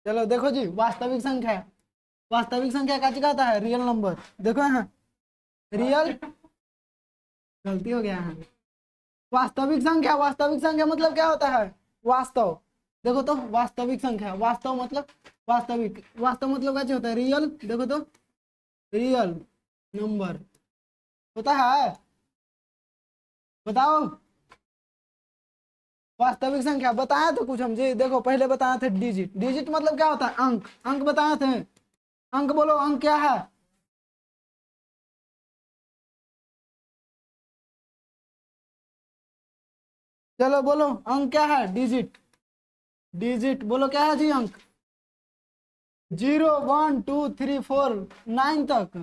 चलो देखो जी, वास्तविक संख्या, वास्तविक संख्या का कहता है रियल नंबर। देखो यहाँ रियल, गलती हो गया है। वास्तविक संख्या, वास्तविक संख्या मतलब क्या होता है? वास्तव। देखो तो वास्तविक संख्या, वास्तव मतलब वास्तविक, वास्तव मतलब क्या होता है? रियल। देखो तो रियल नंबर होता है, बताओ। वास्तविक संख्या बताया तो कुछ हम जी, देखो पहले बताए थे डिजिट, डिजिट मतलब क्या होता है? अंक, अंक बताए थे। अंक बोलो, अंक क्या है? चलो बोलो, अंक क्या है? डिजिट, डिजिट बोलो क्या है जी? अंक 0 1 2 3 4 9 तक,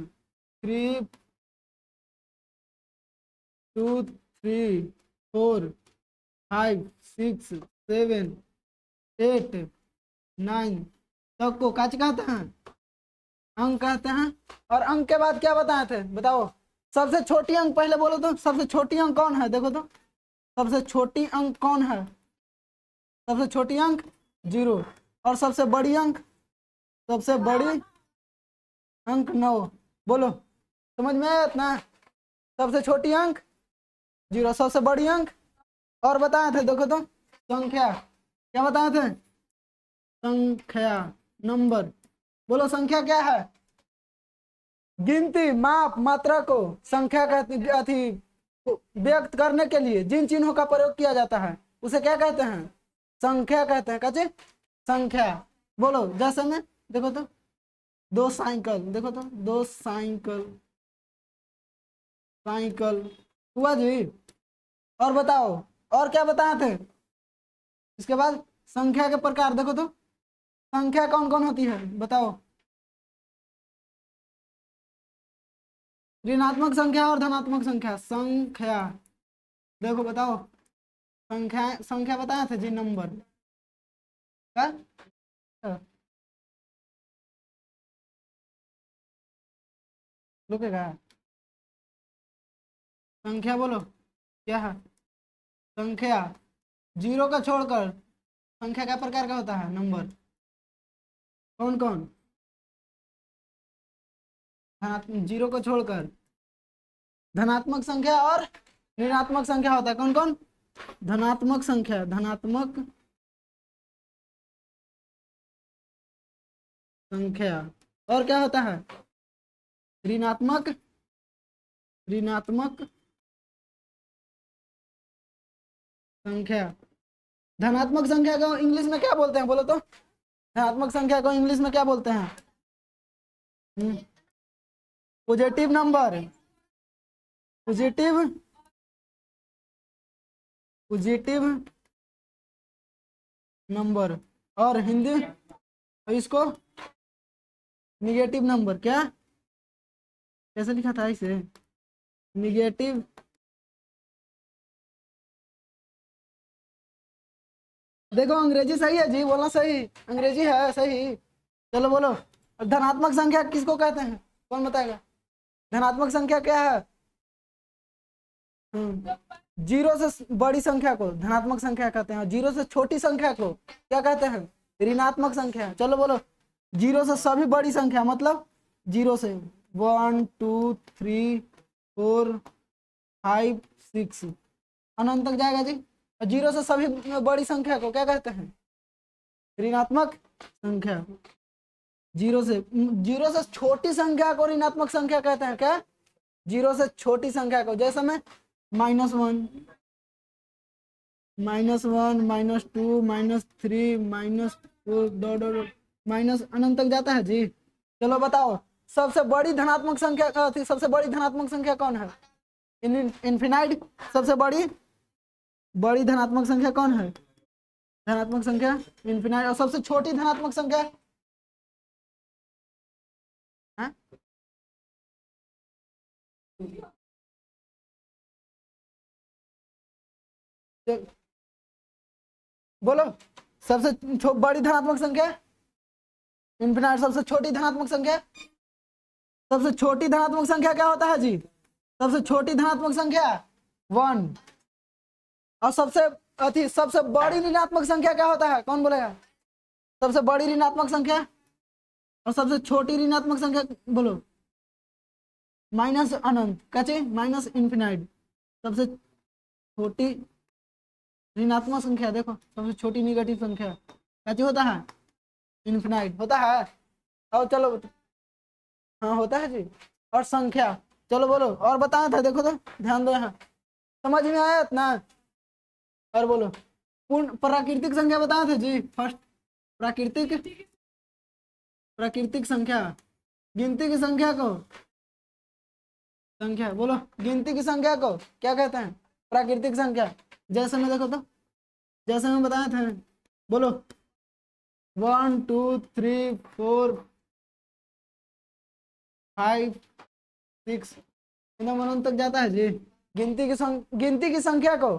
3 2 3 4 5 6 7 8 9 तक को काच कहते हैं? अंक कहते हैं। और अंक के बाद क्या बताए थे बताओ? सबसे छोटी अंक पहले बोलो तो, सबसे छोटी अंक कौन है? देखो तो सबसे छोटी अंक कौन है? सबसे छोटी अंक 0। और सबसे बड़ी अंक, सबसे बड़ी अंक 9। बोलो, समझ में आया इतना? सबसे छोटी अंक 0, सबसे बड़ी अंक। और बताए थे देखो तो संख्या, क्या बताए थे? संख्या, नंबर। बोलो संख्या क्या है? गिनती, माप, मात्रा को संख्या कहते, अथी व्यक्त करने के लिए जिन चिन्हों का प्रयोग किया जाता है उसे क्या कहते हैं? संख्या कहते हैं। कैसे? संख्या। बोलो जैसे में, देखो तो 2 साइकिल, देखो तो 2 साइकिल, साइकिल हुआ जी। और बताओ, और क्या बताए थे? इसके बाद संख्या के प्रकार, देखो तो संख्या कौन कौन होती है बताओ? ऋणात्मक संख्या और धनात्मक संख्या। संख्या देखो बताओ, संख्या, संख्या बताए थे जी, नंबर क्या? रुकेगा? संख्या बोलो क्या है? संख्या 0 का छोड़कर संख्या क्या प्रकार का होता है? नंबर। कौन कौन? धनात्मक, 0 को छोड़कर धनात्मक संख्या और ऋणात्मक संख्या होता है। कौन कौन? धनात्मक संख्या, धनात्मक संख्या। और क्या होता है? ऋणात्मक, ऋणात्मक संख्या। धनात्मक संख्या को इंग्लिश में क्या बोलते हैं बोलो तो? धनात्मक संख्या को इंग्लिश में क्या बोलते हैं? Positive number, positive, positive number. और हिंदी इसको निगेटिव नंबर। क्या कैसे लिखा था इसे? निगेटिव, देखो अंग्रेजी सही है जी, बोलना सही, अंग्रेजी है सही। चलो बोलो, धनात्मक संख्या किसको कहते हैं? कौन बताएगा? धनात्मक संख्या क्या है? 0 से बड़ी संख्या को धनात्मक संख्या कहते हैं, 0 से छोटी संख्या को क्या कहते हैं? ऋणात्मक संख्या। चलो बोलो, 0 से सभी बड़ी संख्या मतलब 0 से 1 2 3 4 5 6 अनंत तक जाएगा जी। 0 से सभी बड़ी संख्या को क्या कहते हैं? ऋणात्मक संख्या। 0 से छोटी संख्या को ऋणात्मक संख्या कहते हैं। क्या? 0 से छोटी संख्या को, जैसे में -1, -1 -2 -3 -4 डॉट डॉट माइनस अनंत तक जाता है जी। चलो बताओ, सबसे बड़ी धनात्मक संख्या थी, सबसे बड़ी धनात्मक संख्या कौन है? इनफिनाइट। सबसे बड़ी, बड़ी धनात्मक संख्या कौन है? धनात्मक संख्या इनफिनाइट। और सबसे छोटी धनात्मक संख्या है? बोलो, सबसे बड़ी धनात्मक संख्या इनफिनाइट, सबसे छोटी धनात्मक संख्या, सबसे छोटी धनात्मक संख्या क्या होता है जी? सबसे छोटी धनात्मक संख्या 1। और सबसे सबसे बड़ी ऋणात्मक संख्या क्या होता है? कौन बोलेगा? सबसे बड़ी ऋणात्मक संख्या और सबसे छोटी ऋणात्मक संख्या बोलो। माइनस अनंत, कैसे माइनस इन्फिनाइट। सबसे छोटी ऋणात्मक संख्या देखो, सबसे छोटी निगेटिव संख्या कैसे होता है, इन्फिनाइट होता है। और चलो हाँ होता है जी। और संख्या चलो बोलो, और बताया था देखो तो, ध्यान दो यहाँ, समझ में आया ना। और बोलो पूर्ण प्राकृतिक संख्या बताया था जी फर्स्ट। प्राकृतिक प्राकृतिक संख्या, गिनती की संख्या को, संख्या बोलो, गिनती की संख्या को क्या कहते हैं, प्राकृतिक संख्या। जैसे में देखो तो, जैसे में बताया था, बोलो 1 2 3 4 5 6 एकदम अनंत तक जाता है जी। गिनती की संख्या को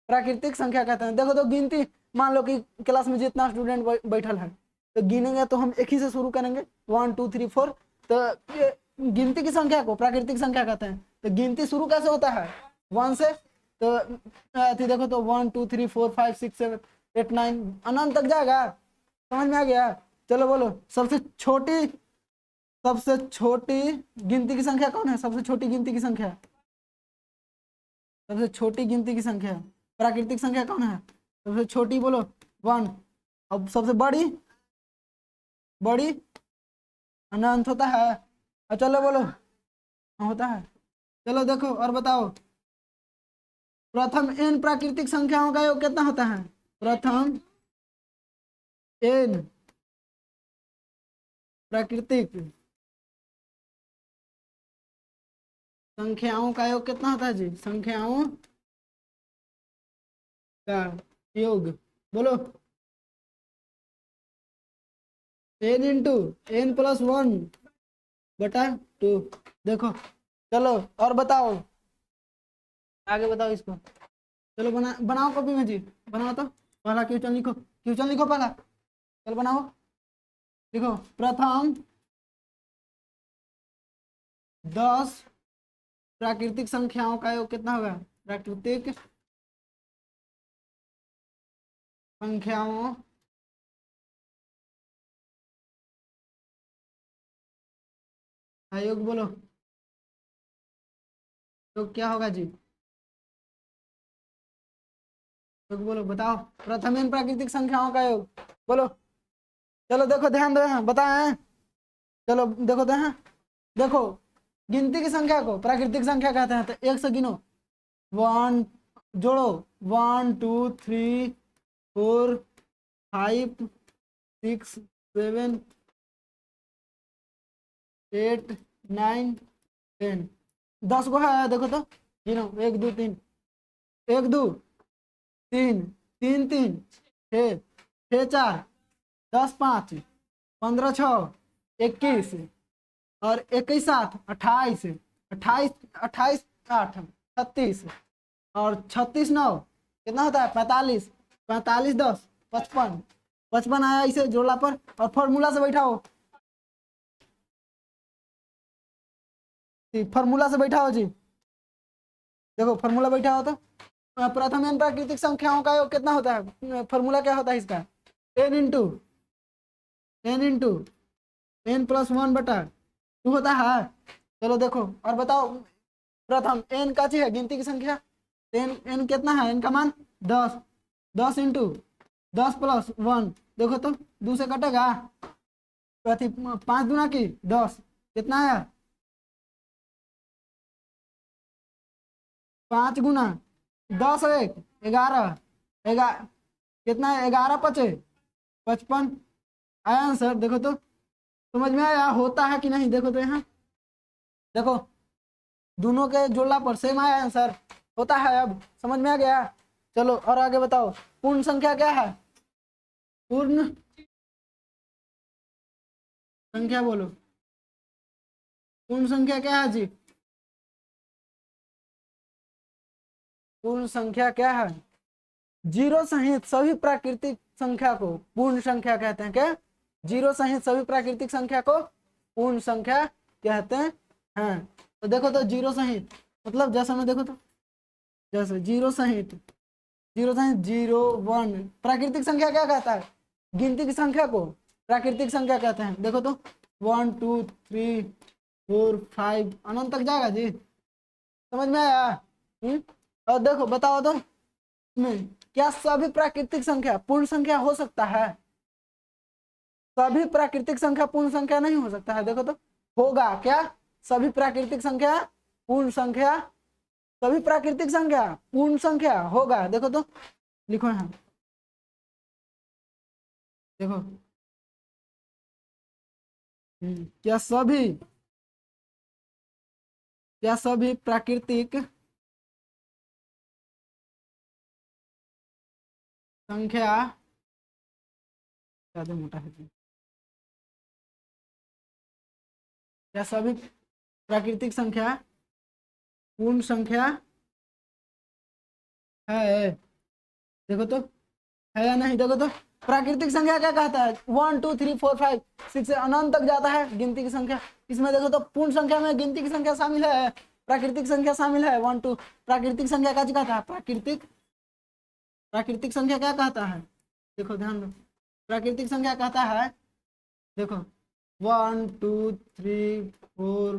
प्राकृतिक संख्या कहते हैं। देखो तो गिनती, मान लो कि क्लास में जितना स्टूडेंट बैठल है तो गिनेंगे तो हम एक ही से शुरू करेंगे 1 2 3 4, तो ये गिनती की संख्या को प्राकृतिक संख्या कहते हैं। तो गिनती शुरू कैसे होता है 1 से, तो देखो तो 1 2 3 4 5 6 7 8 9 अनंत तक जाएगा। समझ में आ गया। चलो बोलो सबसे छोटी गिनती की संख्या कौन है, सबसे छोटी गिनती की संख्या, सबसे छोटी गिनती की संख्या प्राकृतिक संख्या कौन है, सबसे छोटी बोलो 1। अब सबसे बड़ी, बड़ी अनंत होता है। और चलो बोलो हाँ होता है। चलो देखो और बताओ, प्रथम n प्राकृतिक संख्याओं का योग कितना होता है, प्रथम n प्राकृतिक संख्याओं का योग कितना होता है जी, संख्याओं का योग बोलो n इंटू n प्लस 1 बटा 2। देखो चलो और बताओ, आगे बताओ इसको। चलो बनाओ कॉपी में जी, बनाओ तो पहला क्वेश्चन लिखो, क्वेश्चन लिखो पहला, चलो बनाओ। देखो प्रथम 10 प्राकृतिक संख्याओं का योग कितना होगा, प्राकृतिक संख्याओं का योग बोलो, तो क्या होगा जी, तो बोलो बताओ, प्रथम n प्राकृतिक संख्याओं का योग बोलो। चलो देखो ध्यान दो यहाँ बताएं, चलो देखो तो यहाँ, देखो गिनती की संख्या को प्राकृतिक संख्या कहते हैं। तो एक से गिनो, 1 जोड़ो 1 2 3 4 5 6 7 8 9 10, 10 को है देखो तो, गिनो 1 2 3, 1 2 3 3 3 6 6 4 10 5 15 6 21 और 21 7 28 28 28 8 36 और 36 9 कितना होता है 45 45 10 55 55 आया इसे जोड़ला पर। और फॉर्मूला से बैठाओ, फॉर्मूला से बैठाओ जी, देखो फॉर्मूला बैठाओ तो, प्रथम n प्राकृतिक संख्याओं का योग कितना होता है, फॉर्मूला क्या होता है इसका, n इंटू n प्लस 1 बटा 2 होता है। चलो देखो और बताओ, प्रथम n का है गिनती की संख्या, n कितना है, n का मान 10, 10 इंटू 10 प्लस 1 देखो तो 2 से कटेगा, 5 दूना की 10 कितना है, 5 गुना 10 1 11 कितना है, 11 5 55 आया आंसर। देखो तो समझ में आया होता है कि नहीं, देखो तो यहाँ देखो दोनों के जोड़ला पर सेम आया आंसर, होता है। अब समझ में आ गया। चलो और आगे बताओ, पूर्ण संख्या क्या है, पूर्ण संख्या बोलो, पूर्ण संख्या क्या है जी, पूर्ण संख्या क्या है, जीरो सहित सभी प्राकृतिक संख्या को पूर्ण संख्या कहते हैं। क्या, जीरो सहित सभी प्राकृतिक संख्या को पूर्ण संख्या कहते हैं। तो देखो तो जीरो सहित मतलब जैसा में देखो तो, जैसे जीरो सहित 0 1 प्राकृतिक संख्या क्या कहता है, गिनती की संख्या को प्राकृतिक संख्या कहते हैं। देखो तो 1 2 3 4 5 अनंत तक जाएगा जी, समझ में आया? और देखो बताओ तो इसमें क्या सभी प्राकृतिक संख्या पूर्ण संख्या हो सकता है? सभी प्राकृतिक संख्या पूर्ण संख्या नहीं हो सकता है। देखो तो होगा क्या? सभी प्राकृतिक संख्या पूर्ण संख्या, सभी प्राकृतिक संख्या पूर्ण संख्या होगा। देखो तो लिखो यहाँ, देखो क्या सभी प्राकृतिक संख्या, ज्यादा मोटा है जी, क्या सभी प्राकृतिक संख्या पूर्ण संख्या है? देखो तो है या नहीं? देखो तो प्राकृतिक संख्या क्या कहता है? 1 2 3 4 5 6 से अनंत तक जाता है गिनती की संख्या। इसमें देखो तो पूर्ण संख्या में गिनती की संख्या शामिल है, प्राकृतिक संख्या शामिल है 1 2। प्राकृतिक संख्या क्या कहता है? प्राकृतिक संख्या क्या कहता है? देखो ध्यान दो, प्राकृतिक संख्या कहता है, देखो 1 2 3 4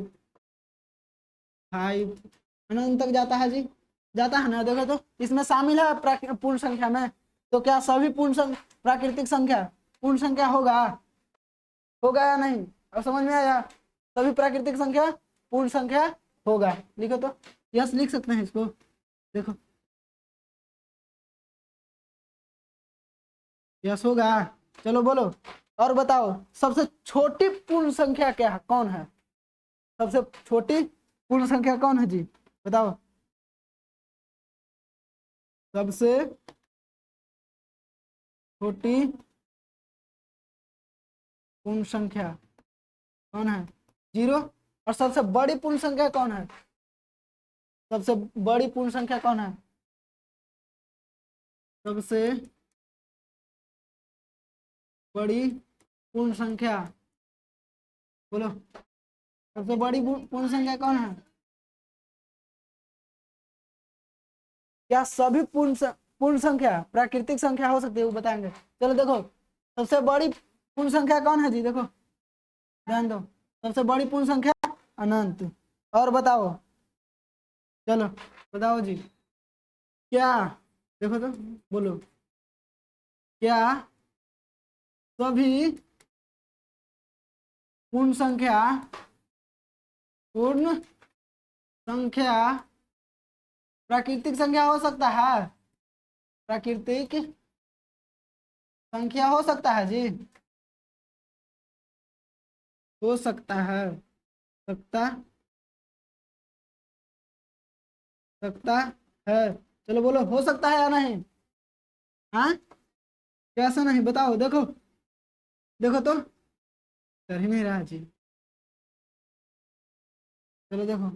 5 अनंत तक जाता है जी, जाता है ना? देखो तो इसमें शामिल है पूर्ण संख्या में। तो क्या सभी प्राकृतिक संख्या पूर्ण संख्या होगा? होगा या नहीं? अब समझ में आया? सभी प्राकृतिक संख्या पूर्ण संख्या होगा। लिखो तो, यस लिख सकते हैं इसको। देखो यस होगा, चलो बोलो और बताओ सबसे छोटी पूर्ण संख्या क्या है, कौन है? सबसे छोटी पूर्ण संख्या कौन है जी, बताओ। सबसे छोटी पूर्ण संख्या कौन है? 0। और सबसे बड़ी पूर्ण संख्या कौन है? सबसे बड़ी पूर्ण संख्या कौन है? सबसे बड़ी पूर्ण संख्या बोलो, सबसे बड़ी पूर्ण संख्या कौन है? क्या सभी पूर्ण संख्या प्राकृतिक संख्या हो सकती है, वो बताएंगे। चलो देखो सबसे बड़ी पूर्ण संख्या कौन है जी, देखो ध्यान दो, सबसे बड़ी पूर्ण संख्या अनंत। और बताओ, चलो बताओ जी, क्या, देखो तो बोलो, क्या सभी पूर्ण संख्या प्राकृतिक संख्या हो सकता है? प्राकृतिक संख्या हो सकता है जी, हो सकता है, सकता सकता है। चलो बोलो, हो सकता है या नहीं? हाँ, कैसा नहीं बताओ, देखो देखो तो कर ही नहीं रहा जी। चलो देखो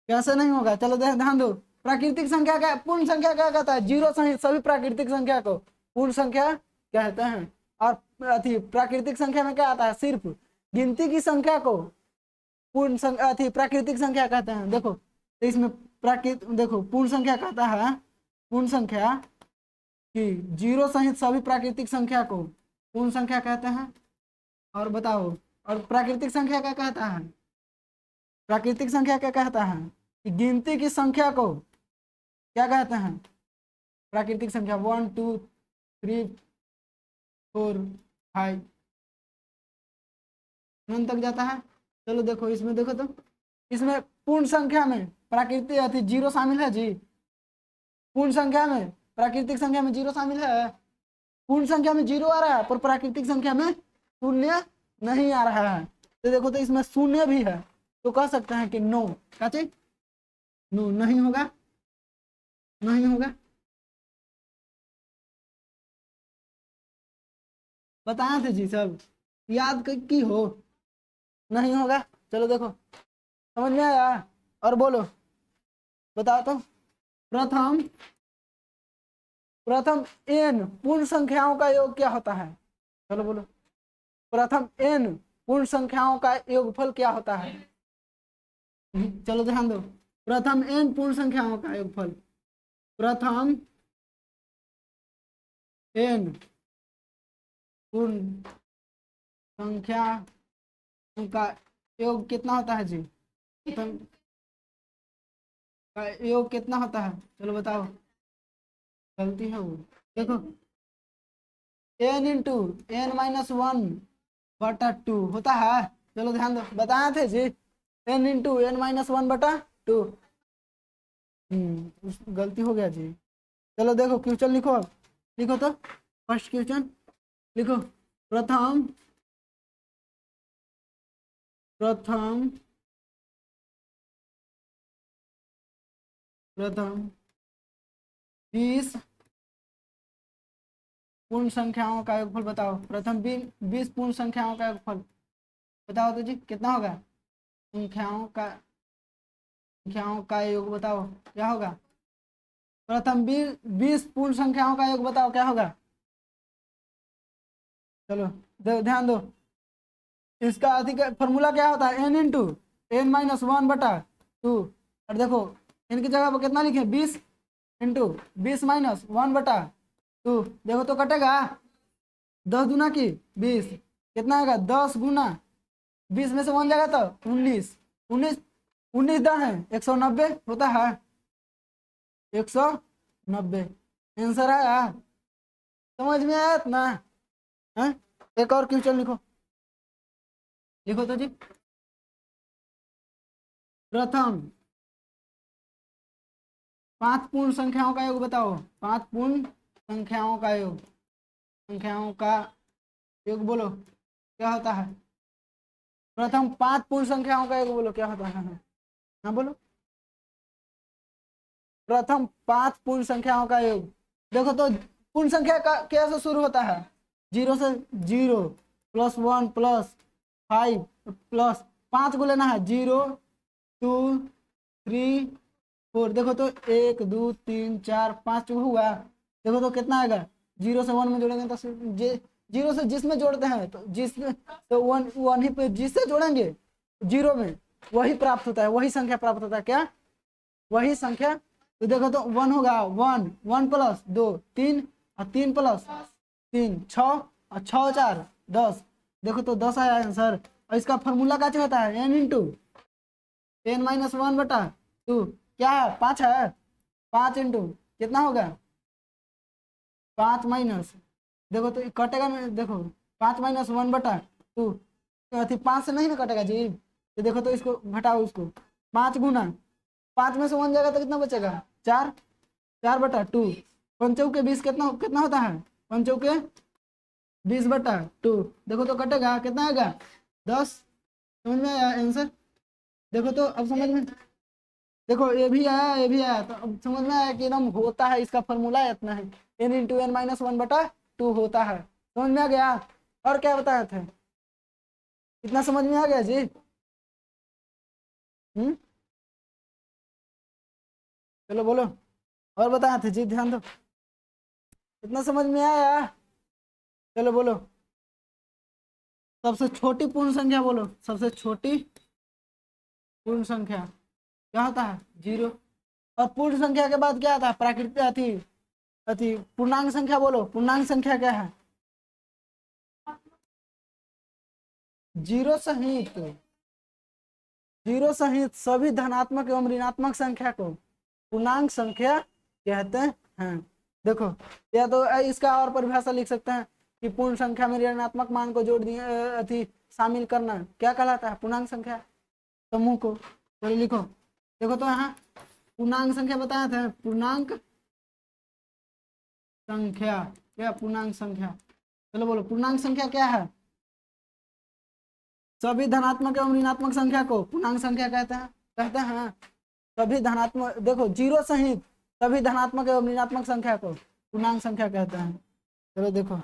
कैसे नहीं होगा, चलो ध्यान दो। प्राकृतिक संख्या का पूर्ण संख्या क्या कहता है? 0 सहित सभी प्राकृतिक संख्या को पूर्ण संख्या कहते हैं। और अति प्राकृतिक संख्या में क्या आता है? सिर्फ गिनती की संख्या को पूर्ण संख्या अति प्राकृतिक संख्या कहते हैं। देखो तो इसमें देखो पूर्ण संख्या कहता है, पूर्ण संख्या कि 0 सहित सभी प्राकृतिक संख्या को पूर्ण संख्या कहते हैं। और बताओ, और प्राकृतिक संख्या क्या कहता है? प्राकृतिक संख्या क्या कहता है? कि गिनती की संख्या को क्या कहते हैं? प्राकृतिक संख्या 1 2 3 4 5 अनंत तक जाता है। चलो देखो इसमें, देखो तो इसमें पूर्ण संख्या में प्राकृतिक अति 0 शामिल है जी, पूर्ण संख्या में प्राकृतिक संख्या में 0 शामिल है। पूर्ण संख्या में 0 आ रहा है, पर प्राकृतिक संख्या में शून्य नहीं आ रहा है। तो देखो तो इसमें शून्य भी है, तो कह सकते हैं कि नो, क्या चीज? नो, नहीं होगा, नहीं होगा। बताए थे जी सब, याद की हो, नहीं होगा। चलो देखो समझ में आया? और बोलो, बताओ तो प्रथम प्रथम n पूर्ण संख्याओं का योग क्या होता है? चलो बोलो, प्रथम n पूर्ण संख्याओं का योगफल क्या होता है? चलो ध्यान दो, प्रथम n पूर्ण संख्याओं का योगफल, प्रथम n पूर्ण संख्या का योग कितना होता है जी? प्रथम का योग कितना होता है? चलो बताओ। गलती है वो। देखो n into n minus one बटा टू होता है। चलो ध्यान दो, बताए थे जी, n into n minus one बटा टू। गलती हो गया जी। चलो देखो क्वेश्चन लिखो, अब लिखो तो फर्स्ट क्वेश्चन लिखो। प्रथम प्रथम प्रथम 20 पूर्ण संख्याओं का योगफल बताओ। प्रथम 20 पूर्ण संख्याओं का योगफल बताओ तो जी, कितना होगा? संख्याओं का योग बताओ, क्या होगा? प्रथम 20 पूर्ण संख्याओं का योग बताओ, क्या होगा? चलो ध्यान दो, इसका अधिक फॉर्मूला क्या होता है? n into n minus one बटा टू। और देखो इनकी जगह पर कितना लिखे? 20 इंटू 20 माइनस वन बटा टू। देखो तो कटेगा 10 गुना की 20, कितना आएगा? 10 गुना 20 में से वन जाएगा तो 19, 19 19 10 है 190 होता है। 190 आंसर आया। समझ में आया ना? है? एक और क्वेश्चन लिखो, लिखो तो जी। प्रथम 5 पूर्ण संख्याओं का योग बताओ। 5 पूर्ण संख्याओं का योग, संख्याओं का योग बोलो, क्या होता है? प्रथम 5 पूर्ण संख्याओं का योग बोलो, क्या होता है? हाँ बोलो। प्रथम 5 पूर्ण संख्याओं का योग। देखो तो पूर्ण संख्या का कैसे शुरू होता है? 0 से 0 प्लस 1 प्लस 5 प्लस 5 को लेना है। 0 2 3 4। देखो तो 1 2 3 4 5 हुआ। देखो तो कितना आएगा? 0 से 1 में जोड़ेंगे तो 0 से जिसमें जोड़ते हैं तो जिसमें तो वन ही पे जिससे जोड़ेंगे 0 में वही प्राप्त होता है, वही संख्या प्राप्त होता है। क्या? वही संख्या। तो देखो तो 1 होगा, 1 1 प्लस 2 3 और 3 प्लस 3 6 और 6 4 10। देखो तो 10 आया आंसर। और इसका फॉर्मूला क्या होता है? n into n minus one बटा टू। क्या है? 5 है। 5 इंटू कितना होगा? 5 माइनस, देखो तो कटेगा में, देखो 5 माइनस वन बटा टू। तो 5 से नहीं ना कटेगा जी। तो देखो तो इसको घटाओ, उसको 5 गुना 5 में से 1 जाएगा तो कितना बचेगा? 4, 4 बटा टू। पंचौ के 20 कितना कितना होता है? पंचौ के 20 बटा टू। देखो तो कटेगा, कितना आएगा? 10। समझ में आया आंसर? देखो तो अब समझ में, देखो ये भी आया ये भी आया, तो अब समझ में आया कि एकदम होता है, इसका फॉर्मूला इतना है, n into n minus one बटा टू होता है। समझ में आ गया? और क्या बताए थे? इतना समझ में आ गया जी? चलो बोलो, और बताए थे जी, ध्यान दो। इतना समझ में आया? चलो बोलो, सबसे छोटी पूर्ण संख्या बोलो। सबसे छोटी पूर्ण संख्या क्या होता है? 0। और पूर्ण संख्या के बाद क्या आता है? प्राकृतिक अति अति पूर्णांक संख्या बोलो। पूर्णांक संख्या क्या है? 0 सहित, 0 सहित सभी धनात्मक एवं ऋणात्मक संख्या को पूर्णांक संख्या कहते हैं। देखो या तो इसका और परिभाषा लिख सकते हैं कि पूर्ण संख्या में ऋणात्मक मान को जोड़ दिए अति शामिल करना क्या कहलाता है? पूर्णांक संख्या समूह को। तो लिखो, देखो तो यहाँ पूर्णांक संख्या बताया था। पूर्णांक संख्या क्या? पूर्णांक संख्या। चलो बोलो, पूर्णांक संख्या क्या है? सभी धनात्मक एवं ऋणात्मक संख्या को पूर्णांक संख्या कहते हैं। सभी धनात्मक, देखो 0 सहित सभी धनात्मक एवं ऋणात्मक संख्या को पूर्णांक संख्या कहते हैं। चलो देखो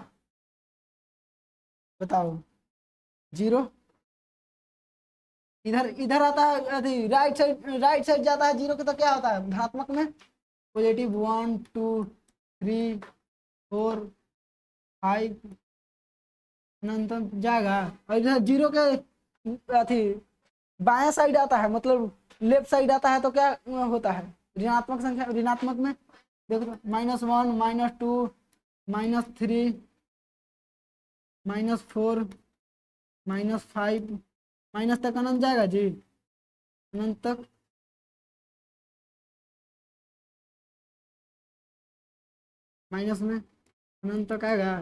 बताओ। 0 इधर इधर आता है, अभी राइट साइड जाता है 0 के, तो क्या होता है धनात्मक में? पॉजिटिव 1 2 3 4 5 अनंत जाएगा। और इधर 0 के अथी बाएं साइड आता है, मतलब लेफ्ट साइड आता है, तो क्या होता है? ऋणात्मक संख्या। ऋणात्मक में देखो -1 -2 -3 -4 -5 माइनस तक अनंत जाएगा जी, अनंत तक। माइनस में अनंत तक आएगा।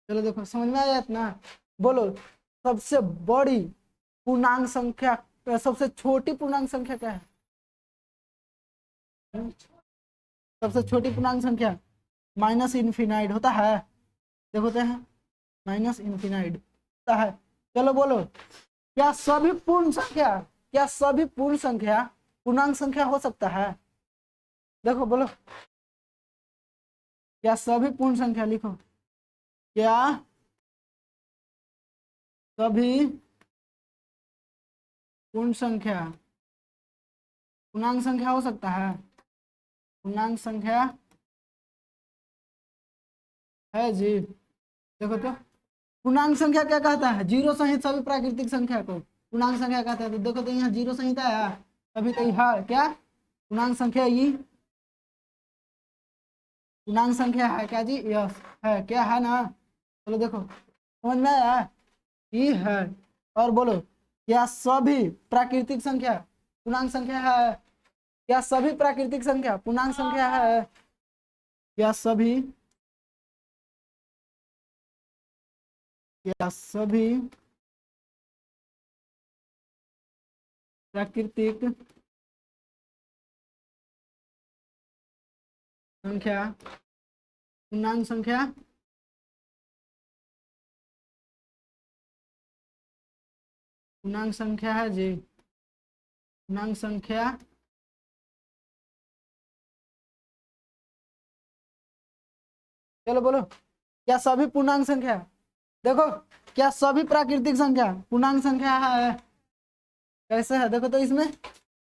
चलो देखो समझ में आया इतना। बोलो सबसे बड़ी पूर्णांक संख्या, सबसे छोटी पूर्णांक संख्या क्या है? सबसे छोटी पूर्णांक संख्या माइनस इन्फिनाइट होता है। देखो तो है माइनस इन्फिनाइट होता है। चलो बोलो क्या सभी पूर्ण संख्या, क्या सभी पूर्ण संख्या पूर्णांक संख्या हो सकता है? देखो बोलो क्या सभी पूर्ण संख्या, लिखो क्या सभी पूर्ण संख्या पूर्णांक संख्या हो सकता है? पूर्णांक संख्या है जी। देखो तो पूर्णांक संख्या क्या कहता है? जीरो सहित सभी प्राकृतिक संख्या को पूर्णांक संख्या कहता है। तो देखो तो यहाँ जीरो सहित आया, अभी तो है क्या पूर्णांक संख्या? ये पूर्णांक संख्या है क्या जी? यस है, क्या है ना? चलो देखो समझ में आया, ये है। और बोलो क्या सभी प्राकृतिक संख्या पूर्णांक संख्या है? क्या सभी प्राकृतिक संख्या पूर्णांक संख्या है? क्या सभी, क्या सभी प्राकृतिक संख्या पूर्णांक संख्या पूर्णांक संख्या है जी? पूर्णांक संख्या चलो बोलो क्या सभी पूर्णांक संख्या, देखो क्या सभी प्राकृतिक संख्या पूर्णांक संख्या है? कैसे है देखो तो, इसमें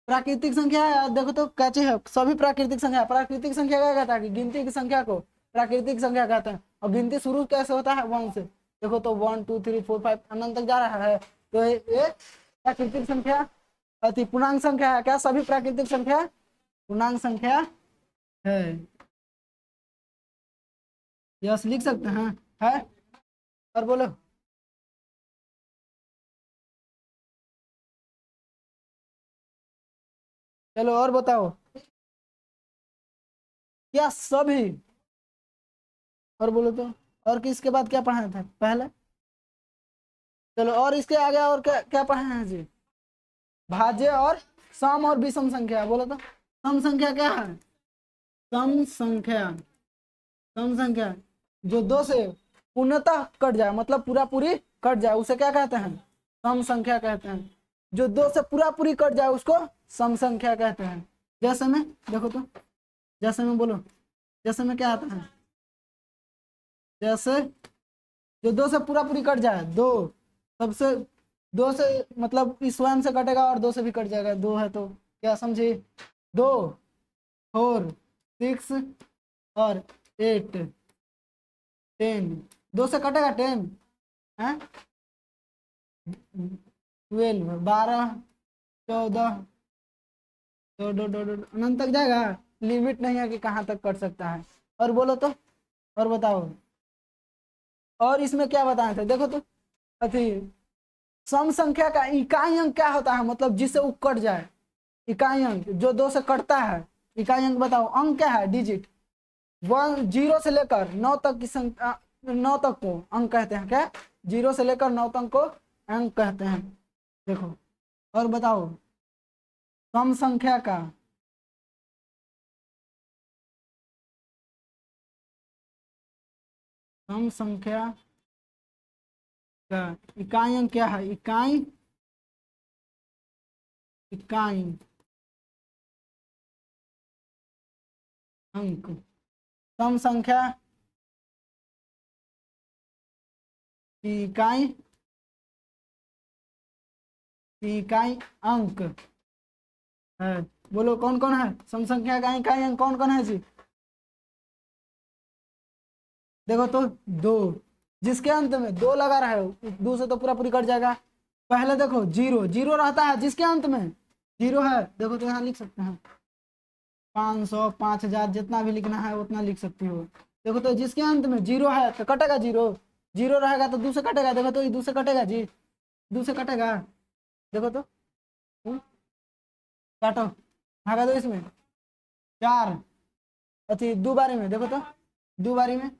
प्राकृतिक संख्या है। देखो तो कैसे है सभी प्राकृतिक संख्या। प्राकृतिक संख्या क्या कहता है कि गिनती की संख्या को प्राकृतिक संख्या कहते हैं। और गिनती शुरू कैसे होता है? 1 से। देखो तो 1 2 3 4 5 अनंत तक जा रहा है। तो ये प्राकृतिक संख्या अति पूर्णांक संख्या है। क्या सभी प्राकृतिक संख्या पूर्णांक संख्या है? यस लिख सकते हैं, है। और बोलो चलो और बताओ क्या सभी, और बोलो तो, और किसके बाद क्या पढ़ा था पहले? चलो और इसके आगे और क्या क्या पढ़े हैं जी? भाज्य और सम और विषम संख्या। बोलो तो सम संख्या क्या है? सम संख्या, सम संख्या जो दो से पूर्णतः कट जाए, मतलब पूरा पूरी कट जाए, उसे क्या कहते हैं? सम संख्या कहते हैं। जो दो से पूरा पूरी कट जाए उसको सम संख्या कहते हैं। जैसे में देखो तो, जैसे में बोलो, जैसे में क्या आता है? जैसे जो दो से पूरा पूरी कट जाए, दो सबसे, दो से मतलब इस स्वयं से कटेगा और दो से भी कट जाएगा। दो है तो क्या समझे? 2 4 6 और 8 10, दो से कटेगा 10 है, 12 12 14 अनंत तक जाएगा। लिमिट नहीं है कि कहाँ तक कट सकता है। और बोलो तो, और बताओ और इसमें क्या बताए थे? देखो तो अति सम संख्या का इकाई अंक क्या होता है? मतलब जिससे वो कट जाए, इकाई अंक जो दो से कटता है। इकाई अंक बताओ, अंक क्या है? डिजिट। 1 0 से लेकर 9 तक की संख्या, 9 तक को अंक कहते हैं। क्या 0 से लेकर 9 तक को अंक कहते हैं। देखो और बताओ सम संख्या का सम संख्या का इकाई अंक क्या है? इकाई, इकाई अंक सम संख्या की इकाई, इकाई अंक है। बोलो कौन कौन है सम संख्या का इकाई अंक? कौन कौन है जी? देखो तो 2, जिसके अंत में 2 लगा रहा है, 2 से तो पूरा पूरी कट जाएगा। पहले देखो 0 0 रहता है जिसके अंत में 0 है। देखो तो यहाँ लिख सकते हैं 500 5000 जितना भी लिखना है उतना लिख सकती हो। देखो तो जिसके अंत में 0 है तो कटेगा 0, जीरो रहेगा तो 2 से कटेगा, देखो तो ये 2 से कटेगा जी, 2 से कटेगा, देखो तो काटो, भागा दो इसमें, 4 अति 2 बारी में, देखो तो 2 बारी में,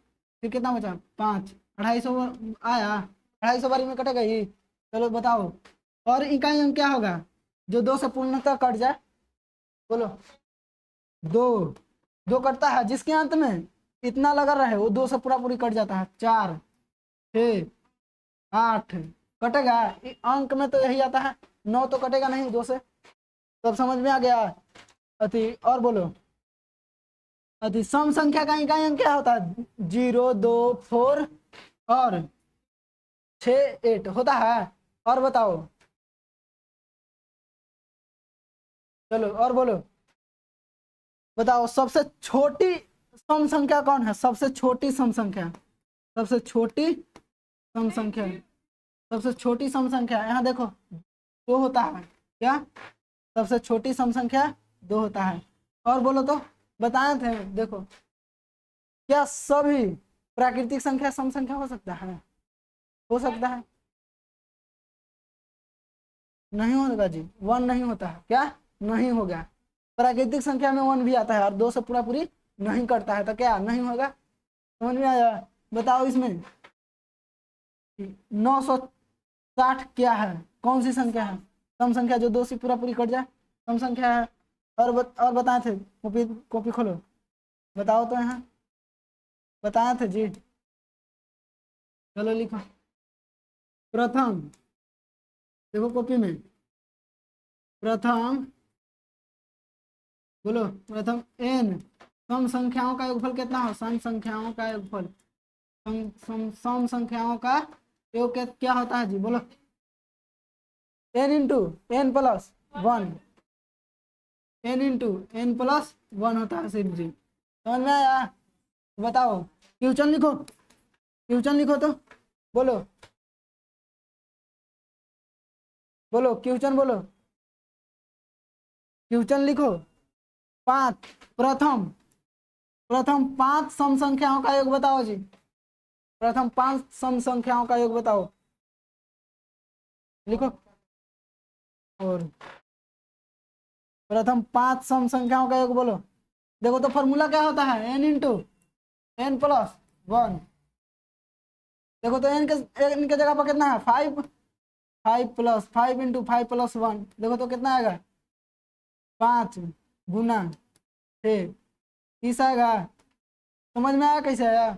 फिर कितना बचा 5, 250 आया, 250 बारी में कटेगा ये। चलो बताओ, और इकाई अंक क्या होगा जो 2 से पूर्णतः कट जाए, बोलो। 2, 2 कटता है जिसके अंत में इतना लगा रहे वो 2 से पूरा पूरी कट जाता है। 4, 6, 8 कटेगा, अंक में तो यही आता है। 9 तो कटेगा नहीं 2 से, तब समझ में आ गया। अति और बोलो, अति सम संख्या का इकाई अंक क्या होता है? 0, 2, 4 और 6, 8 होता है। और बताओ, चलो और बोलो, बताओ सबसे छोटी सम संख्या कौन है? सबसे छोटी सम संख्या, सबसे छोटी सम संख्या, सबसे छोटी सम संख्या यहाँ देखो 2 होता है। क्या? सबसे छोटी सम संख्या 2 होता है। और बोलो तो, बताए थे देखो, क्या सभी प्राकृतिक संख्या सम संख्या हो सकता है? हो सकता है? नहीं होगा जी, 1 नहीं होता है। क्या? नहीं होगा। प्राकृतिक संख्या में 1 भी आता है और 2 से पूरा पूरी नहीं करता है, तो क्या नहीं होगा? समझ में आया? बताओ इसमें 960 क्या है? कौन सी संख्या है? सम संख्या जो 2 से पूरा पूरी कट जाए, सम संख्या है। और बताए थे, कॉपी कॉपी खोलो, बताओ तो, यहाँ बताए थे जी। चलो लिखो, प्रथम, देखो कॉपी में, प्रथम बोलो, प्रथम n सम संख्याओं का योगफल कितना हो? सम संख्याओं का योगफल, सम संख्याओं का योग क्या होता है जी? बोलो। n into n plus 1, n into n plus 1 होता है सिर्फ जी। समझ में आया? बताओ, क्वेश्चन लिखो, क्वेश्चन लिखो तो, बोलो बोलो, क्वेश्चन बोलो, क्वेश्चन लिखो। 5 प्रथम 5 सम संख्याओं का योग बताओ जी। प्रथम 5 सम संख्याओं का योग बताओ, लिखो। और प्रथम 5 सम संख्याओं का योग बोलो। देखो तो फॉर्मूला क्या होता है? n into n plus 1। देखो तो n के जगह पर कितना है? 5, 5 प्लस 5 इंटू 5 प्लस 1, देखो तो कितना आएगा? 5 गुना 6, 30 आएगा। समझ में आया कैसे आया?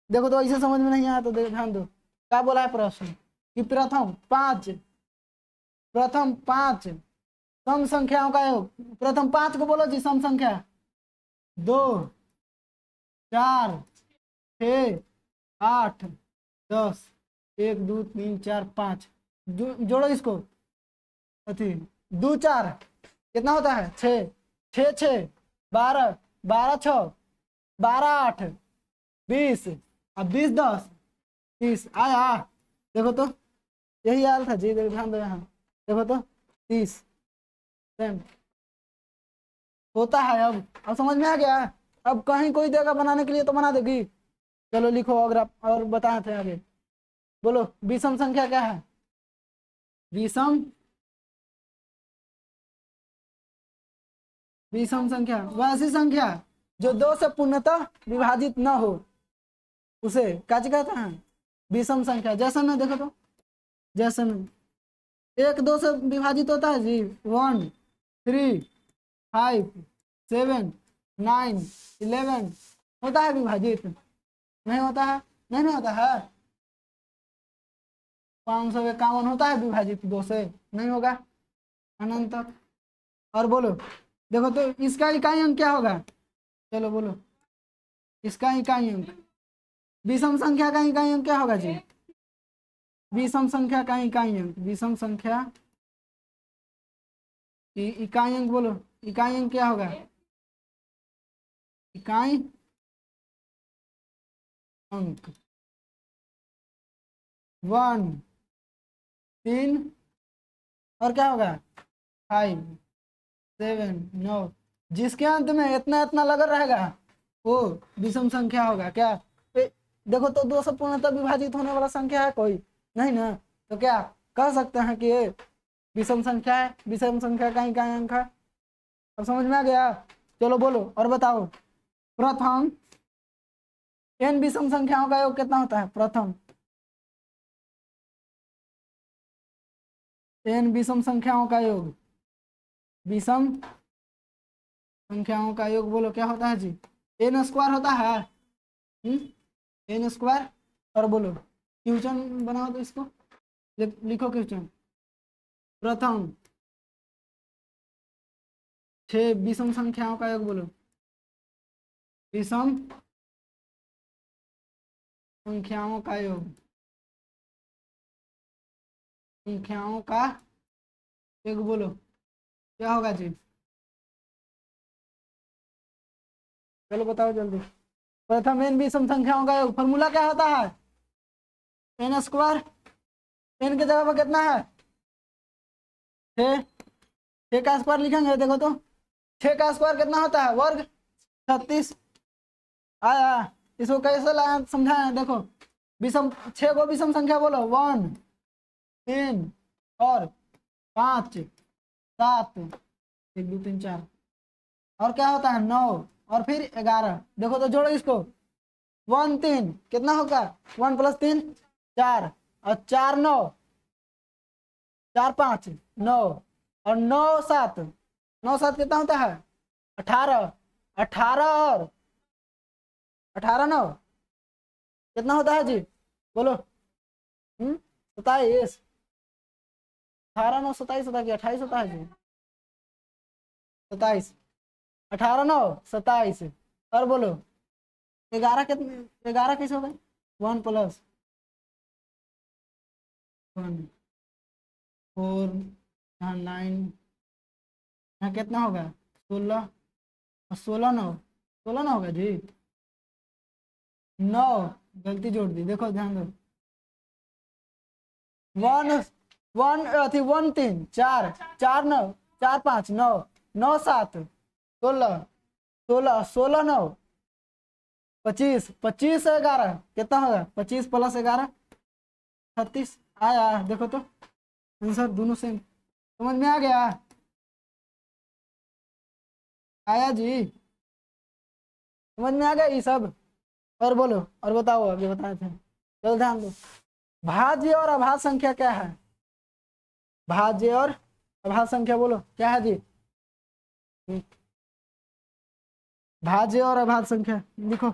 देखो तो ऐसे समझ में नहीं आया तो ध्यान दो, क्या बोला है प्रश्न कि प्रथम 5 सम संख्याओं का योग। प्रथम 5 को बोलो जी सम संख्या। 2, 4, 6, 8, 10, 1, 2, 3, 4, 5, जोड़ो इसको। अथी 2, 4 कितना होता है? 6, 6, 6 12, 12, 6 12, 8 20, अब 20, 10 30 आया। देखो तो यही आया था जी, ध्यान दो यहाँ, देखो तो 30 सेम होता है। अब समझ में आ गया? अब कहीं कोई देगा बनाने के लिए तो बना देगी। चलो लिखो, अगर आप और बताए थे आगे, बोलो विषम संख्या क्या है? विषम संख्या वैसी संख्या जो 2 से पूर्णतः विभाजित न हो, उसे क्या कहते हैं? विषम संख्या। जैसे में देखो तो, जैसे में 1 2 से विभाजित होता है जी, 1, 3, 5, 7, 9, 11 होता है विभाजित? नहीं होता है, नहीं होता है। 551 होता है विभाजित 2 से? नहीं होगा, अनंत तक। और बोलो, देखो तो इसका इकाई अंक क्या होगा? चलो बोलो, इसका इकाई अंक, विषम संख्या का इकाई अंक क्या होगा जी? विषम संख्या का इकाई अंक, विषम संख्या इकाई अंक बोलो, इकाई अंक क्या होगा? इकाई अंक 1, 3 और क्या होगा? 5, 7, 9, जिसके अंत में इतना इतना लगा रहेगा वो विषम संख्या होगा। क्या? देखो तो दो से पूर्णतः विभाजित होने वाला संख्या है कोई नहीं ना, तो क्या कह सकते हैं कि ये विषम संख्या है। विषम संख्या का ही क्या अंक है, अब समझ में आ गया। चलो बोलो और बताओ। प्रथम n विषम संख्याओं का योग कितना होता है? प्रथम n विषम संख्याओं का योग, विषम संख्याओं का योग बोलो क्या होता है जी? n स्क्वायर होता है। n square. और बोलो क्वेश्चन बनाओ तो इसको लिखो क्वेश्चन। प्रथम 6 विषम संख्याओं का योग बोलो, विषम संख्याओं का योग, संख्याओं का योग बोलो क्या होगा जी? चलो बताओ जल्दी। प्रथम n विषम संख्याओं का योग फॉर्मूला क्या होता है? n square. n की जगह पर कितना है? 6। 6 का स्क्वायर लिखेंगे, देखो तो 6 का स्क्वायर कितना होता है? वर्ग 36 आया। इसको कैसे लाया समझाया, देखो विषम 6 को विषम संख्या बोलो 1 3 और 5 7 1 2 3 4 और क्या होता है 9 और फिर 11। देखो तो जोड़ो इसको 1 3 कितना होगा? 1 + 3 4 और 4 9 4 5 9 और 9 7 9 7 कितना होता है? 18 18 और 18 9 कितना होता है जी? बोलो 27। 18 9 27 होता है कि 28 होता है जी? 27 18 9 27 और बोलो 11 कितने? 11 कैसे हो गए? 1 + 1 4 यहाँ 9 यहाँ कितना होगा? 16 और 16 9 16 9 होगा जी? 9 गलती जोड़ दी, देखो ध्यान दो 1 1 अथी 1 3 4 4 9 4 5 9 9 7 16 16 16 9 25 25 11 कितना होगा? 25 + 11 36 आया। देखो तो आंसर दोनों सेम। समझ में आ गया? आया जी? समझ में आ गया ये सब? और बोलो और बताओ, आगे बताए थे। चलो ध्यान दो। भाज्य और अभाज्य संख्या क्या है? भाज्य और अभाज्य संख्या बोलो क्या है जी? भाज्य और अभाज्य संख्या लिखो।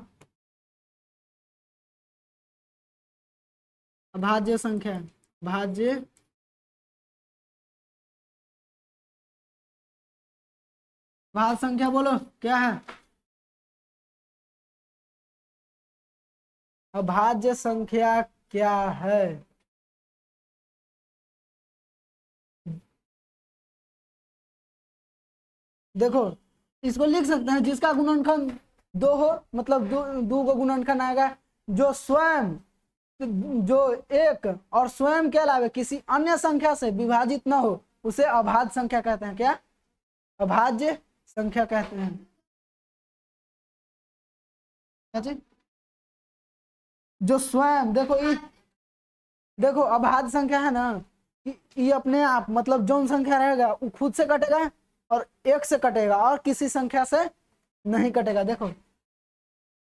अभाज्य संख्या, भाज्य भाज्य संख्या बोलो क्या है? अभाज्य संख्या क्या है? देखो इसको लिख सकते हैं जिसका गुणनखंड 2 हो, मतलब दो को गुणनखंड आएगा जो स्वयं जो एक और स्वयं के अलावा किसी अन्य संख्या से विभाजित न हो उसे अभाज्य संख्या कहते हैं। क्या? अभाज्य संख्या कहते हैं। क्या चीज? जो स्वयं देखो अभाज्य संख्या है ना, ये अपने आप मतलब जो संख्या रहेगा वो खुद से कटेगा और एक से कटेगा और किसी संख्या से नहीं कटेगा। देखो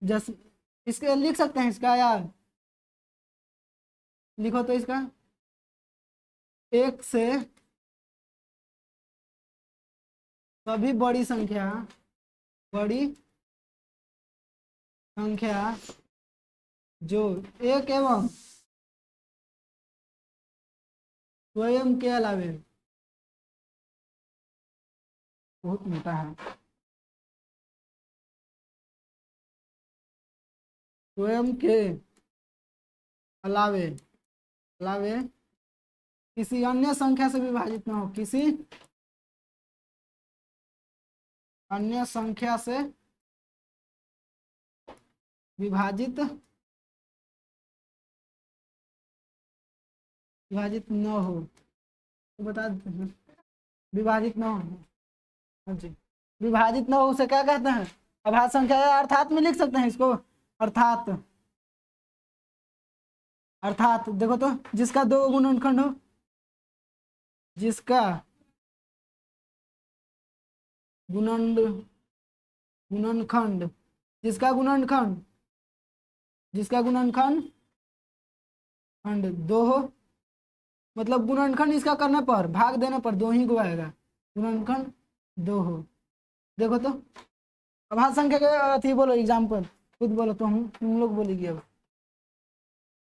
जैसे इसके लिख सकते हैं इसका यार, लिखो तो इसका एक से सभी बड़ी संख्या जो एक एवं स्वयं के अलावे बहुत मोटा है, स्वयं के अलावे अलावे किसी अन्य संख्या से विभाजित ना हो, किसी अन्य संख्या से विभाजित विभाजित न हो, तो बता देते हैं विभाजित न हो। हाँ जी, विभाजित न हो उसे क्या कहते हैं? अभाज्य संख्या है, अर्थात में लिख सकते हैं इसको, अर्थात अर्थात देखो तो, जिसका दो गुणनखंड हो, जिसका गुणन गुणनखंड जिसका गुणनखंड जिसका गुणनखंड खंड दो हो, मतलब गुणनखंड इसका करने पर, भाग देने पर दो ही को आएगा। गुणनखंड दो हो। देखो तो, अब हाथ संख्या के अथी बोलो एग्जाम्पल, खुद बोलो तो हम तुम लोग बोलेगी अब।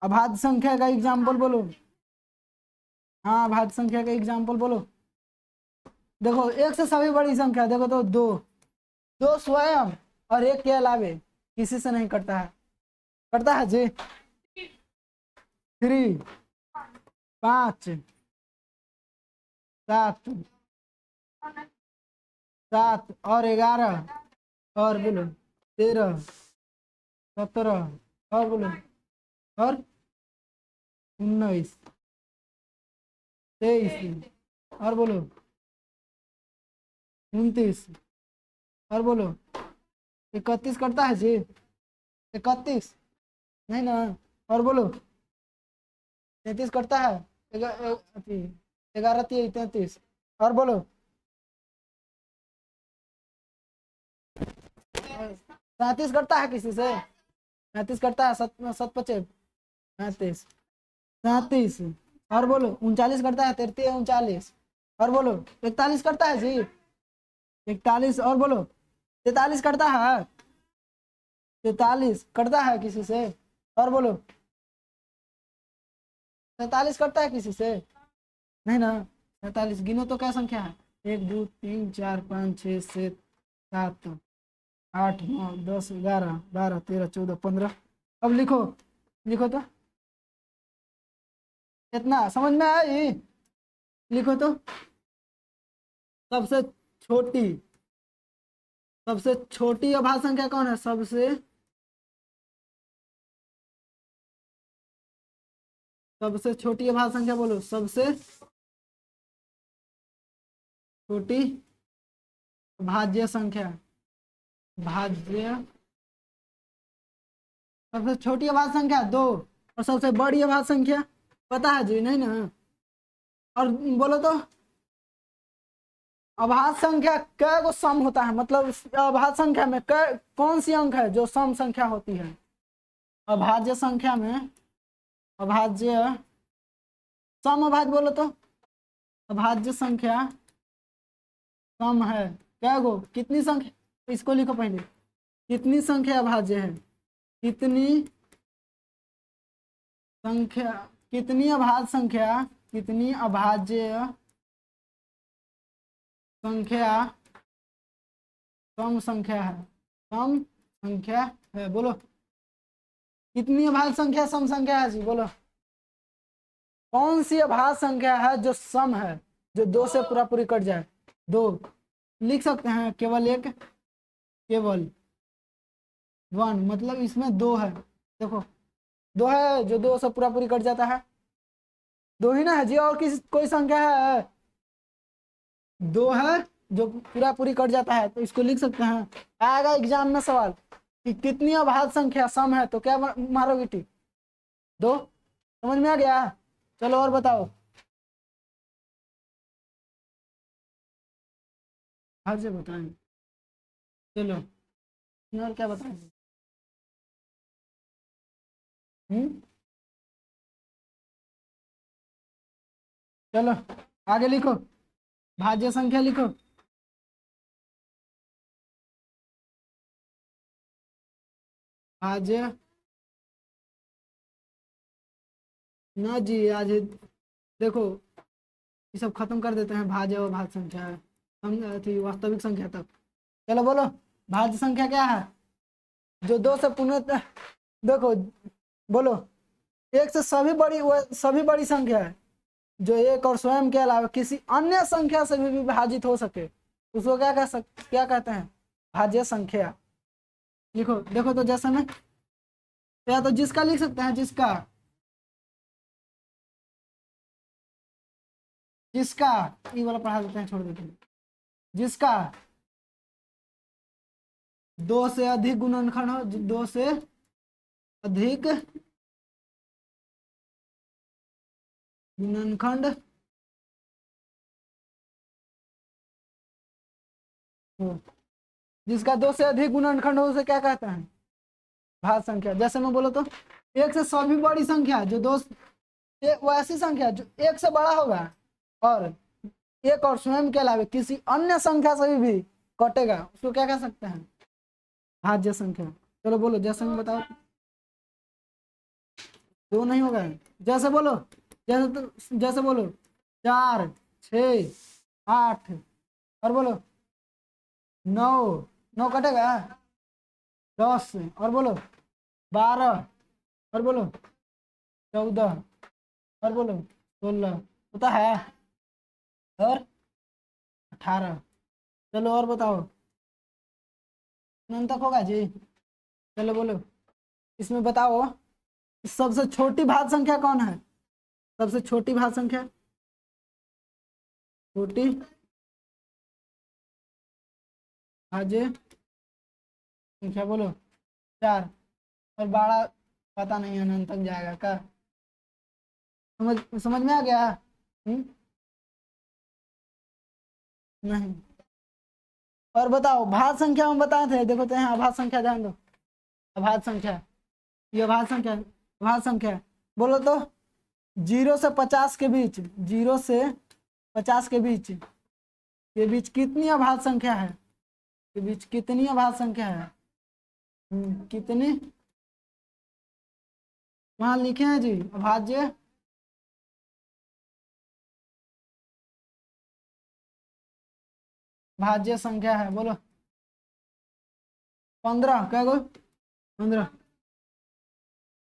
अभाज्य संख्या का एग्जाम्पल बोलो। हाँ, अभाज्य संख्या का एग्जाम्पल बोलो। देखो, एक से सभी बड़ी संख्या, देखो तो दो, दो स्वयं और एक के अलावे किसी से नहीं कटता है। करता है जी? 3, 5, 7, 7 और 11 और बोलो 13, 17 और बोलो और 19, 23 और बोलो 29 और बोलो 31 करता है जी? 31 नहीं ना? और बोलो 33 करता है? 11 33 और बोलो 37 करता है किसी से? 37 करता है? 7 35 37 और बोलो 39 करता है? 33 39 और बोलो 41 करता है जी? 41 और बोलो 43 करता है? 43 करता है किसी से? और बोलो 47 करता है किसी से? नहीं ना? 47 गिनो तो क्या संख्या है? 1 2 3 4 5 6 7 8 9 10 11 12 13 14 15। अब लिखो, लिखो तो, इतना समझ में आया ये? लिखो तो, सबसे छोटी सबसे छोटी अभाज्य संख्या कौन है? सबसे छोटी अभाज्य संख्या बोलो। सबसे छोटी भाज्य संख्या, भाज्य सबसे छोटी अभाज्य संख्या 2 और सबसे बड़ी अभाज्य संख्या पता है जी? नहीं ना? और बोलो तो, अभाज्य संख्या कै गो सम होता है? मतलब अभाज्य संख्या में कौन सी अंक है जो सम संख्या होती है? अभाज्य संख्या में, अभाज्य सम अभाज्य बोलो तो, अभाज्य संख्या सम है क्या गो? कितनी संख्या, इसको लिखो पहले, कितनी संख्या अभाज्य है? कितनी संख्या, कितनी अभाज्य संख्या, कितनी अभाज्य संख्या सम संख्या है? सम संख्या है, बोलो कितनी अभाज्य संख्या सम संख्या है जी? बोलो कौन सी अभाज्य संख्या है जो सम है, जो 2 से पूरा पूरी कट जाए? 2 लिख सकते हैं, केवल एक, केवल 1, मतलब इसमें 2 है। देखो 2 है जो 2 से पूरा पूरी कट जाता है, 2 ही ना है जी? और किसी कोई संख्या है? 2 है जो पूरा पूरी कट जाता है, तो इसको लिख सकते हैं। आएगा एग्जाम में सवाल कि कितनी अभाज्य संख्या सम है, तो क्या मारोगे? टिक 2। समझ में आ गया? चलो और बताओ, हर से बताएंगे। चलो और क्या बताएंगे? चलो आगे लिखो, भाज्य संख्या लिखो। भाज्य ना जी, आज देखो ये सब खत्म कर देते हैं, भाज्य और भाज्य संख्या है, थी वास्तविक संख्या तक। चलो बोलो, भाज्य संख्या क्या है? जो 2 से पूर्णतः, देखो बोलो, एक से सभी बड़ी, वो सभी बड़ी संख्या है जो एक और स्वयं के अलावा किसी अन्य संख्या से भी विभाजित हो सके, उसको क्या कहते हैं? भाज्य संख्या। लिखो, देखो तो, जैसे में तो या तो जिसका लिख सकते हैं, जिसका, जिसका ये वाला पढ़ा देते हैं, छोड़ देते हैं। जिसका 2 से अधिक गुणनखंड हो, 2 से अधिक गुणनखंड हो, जिसका दो से अधिक गुणनखंड हो उसे क्या कहता है? भाज्य संख्या। जैसे मैं बोलो तो एक से सौ भी बड़ी संख्या जो दो, वो ऐसी संख्या जो एक से बड़ा होगा और एक और स्वयं के अलावा किसी अन्य संख्या से भी कटेगा, उसको क्या कह सकते हैं? भाज्य संख्या। चलो बोलो, जैसे मैं बताओ। दो नहीं होगा, जैसे बोलो, जैसे बोलो 4, 6, 8 और बोलो 9, 9 कटेगा 10 और बोलो 12 और बोलो 14 और बोलो 16 होता है और 18। चलो और बताओ, अनंत तक होगा जी? चलो बोलो, इसमें बताओ सबसे छोटी भाज्य संख्या कौन है? सबसे छोटी भाज्य संख्या, छोटी भाज्य संख्या बोलो 4 और 12 पता नहीं, अनंत तक जाएगा क्या? समझ में आ गया? नहीं। और बताओ भाज्य संख्या में बताए थे, देखो तो यहाँ अभाज्य संख्या, ध्यान दो, अभाज्य संख्या, ये अभाज्य संख्या, अभाज्य संख्या बोलो तो 0 से 50 के बीच, 0 से 50 के बीच कितनी अभाज्य संख्या है? के बीच कितनी अभाज्य संख्या है? कितनी? वहां लिखे हैं जी अभाज्य भाज्य संख्या है, बोलो 15। क्या गो 15?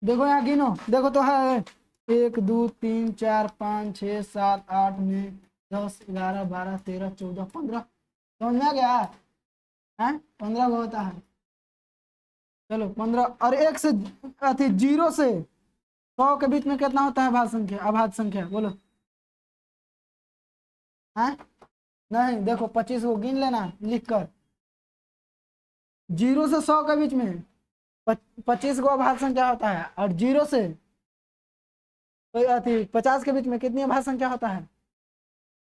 देखो यहाँ गिनो, देखो तो है 1 2 3 4 5 6 7 8 9 10 11 12 13 14 15। समझ में आ गया है? 15 को होता है। चलो 15 और एक से अति 0 से 100 के बीच में कितना होता है भाज्य संख्या, अभाज्य संख्या बोलो? है नहीं, देखो 25 को गिन लेना लिख कर, 0 से 100 के बीच में 25 को अभाज्य संख्या होता है और 0 से 50 के बीच में कितनी अभाज्य संख्या होता है?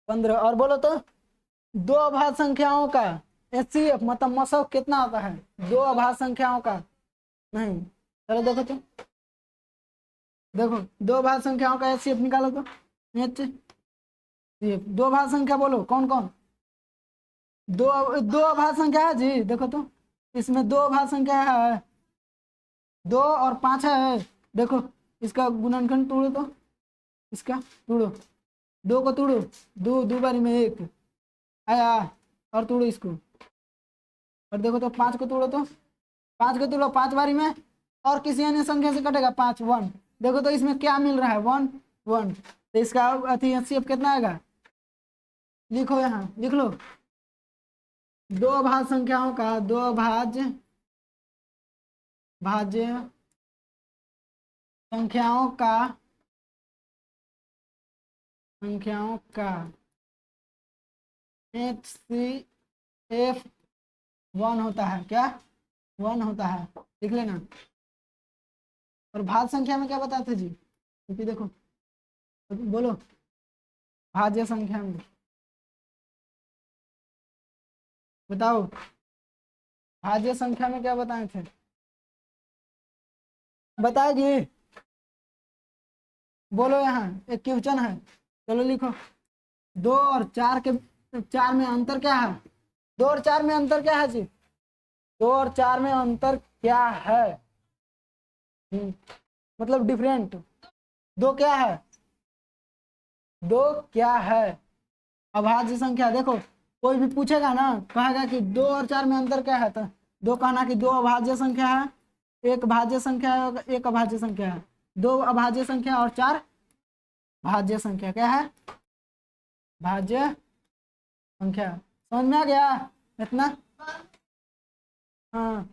15। और बोलो तो दो अभाज्य संख्याओं का एचसीएफ मतलब मसौक कितना होता है? दो अभाज्य संख्याओं का नहीं, चलो देखो तो, देखो दो अभाज्य संख्याओं का एचसीएफ निकालो तो। दो अभाज्य संख्या बोलो कौन कौन? दो अभाज्य संख्या है जी, देखो तो इसमें दो अभाज्य संख्या है, 2 और 5 है। देखो इसका गुणनखंड तोड़ो तो, इसका तोड़ो, 2 को तोड़ो, 2 बारी में 1 आया, और तोड़ो इसको, और देखो तो 5 को तोड़ो तो, 5 को तोड़ो 5 बारी में, और किसी अन्य संख्या से कटेगा 5 1। देखो तो इसमें क्या मिल रहा है 1 1, तो इसका अति एचसीएफ कितना आएगा? लिखो यहाँ लिख लो, दो अभाज्य संख्याओं का, दो अभाज्य संख्याओं का एचसीएफ 1 होता है। क्या 1 होता है? लिख लेना। और भाज्य संख्या में क्या बताते जी? क्योंकि देखो बोलो भाज्य संख्या में बताओ, भाज्य संख्या में क्या बताए थे? बताइए, बोलो, यहाँ एक क्वेश्चन है, चलो लिखो। 2 और 4 के 4 में अंतर क्या है? 2 और 4 में अंतर क्या है जी? 2 और 4 में अंतर क्या है? मतलब डिफरेंट। 2 क्या है? 2 क्या है? अभाज्य संख्या। देखो कोई भी पूछेगा ना, कहेगा कि 2 और 4 में अंतर क्या है, तो 2 कहना कि 2 अभाज्य संख्या है, एक भाज्य संख्या है, एक अभाज्य संख्या है। 2 अभाज्य संख्या और 4 भाज्य संख्या। क्या है? भाज्य संख्या। समझ में आ गया इतना? हाँ